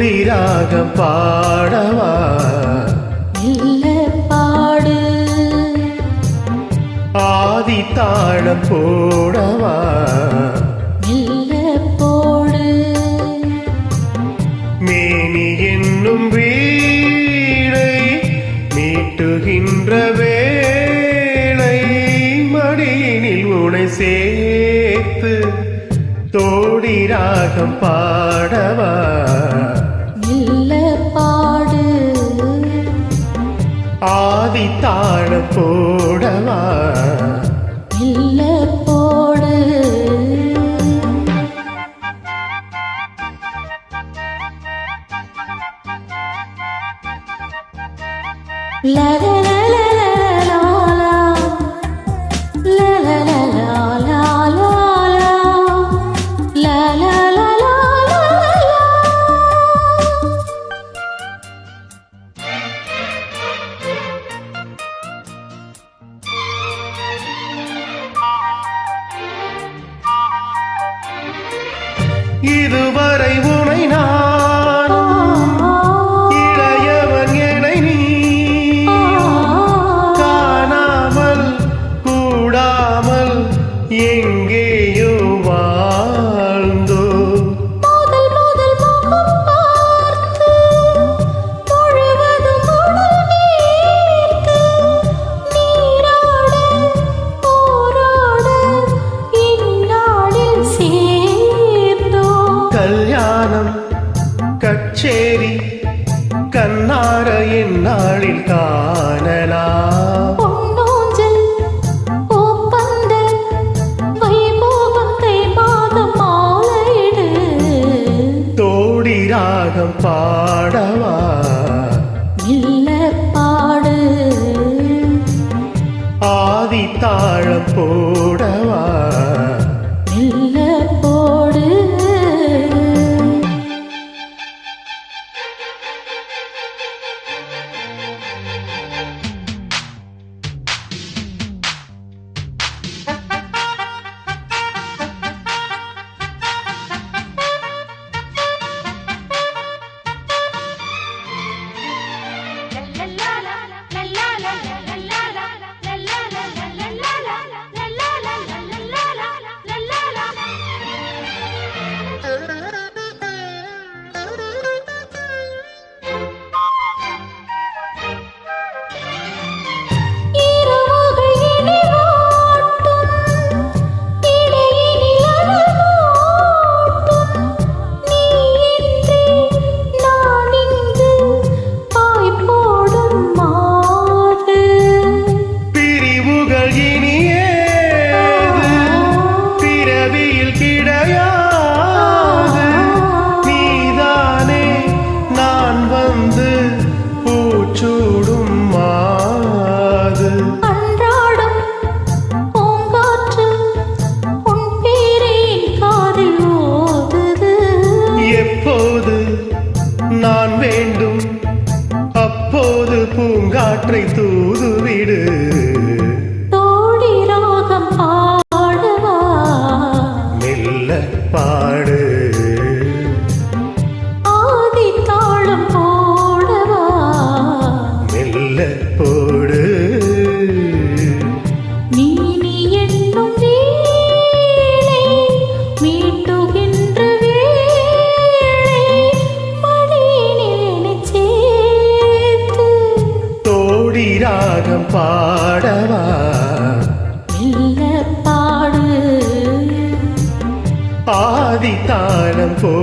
தோடி ராகம் பாடவா இல்ல பாடு ஆதி தாளம் போடவா இல்ல போடு மேனி என்னும் வீணை மீட்டுகின்ற வேளை மடியினில் உனை சேர்த்து தோடி ராகம் பாடவா இல்ல பாடு ஆதி தாளம் போடவா இல்ல போடு la la la la la la la la la la la la la இதுவரை உனை நான் இளையவன் என நீ காணாமல் கூடாமல் எங்கேயோ வாழ்ந்தோ முதல் முதல் முகம் பார்த்து முழுவதும் உடல் நீர்த்து நீராட போராட இந்நாளில் சேர்ந்தோ கல்யாணம் கச்சேரி கண்ணார எந்நாளில் காணலாம் பொன்னூஞ்சல் பூப்பந்த வைபோகத்தை மாதம் மாலையிடு தோடி ராகம் பாடவா இல்ல பாடு ஆதி தாளம் போடவா இல்ல போடு நான் வேண்டும் அப்போது பூங்காற்றை தூதுவிடு தோடி ராகம் பாடவா மெல்ல பாடு ஆதி தாளம் போடவா மெல்ல போடு நீ என்னும் வேளை மீட்டுகின்ற ராகம் பாடவா இல்ல பாடு ஆதி தாளம் போ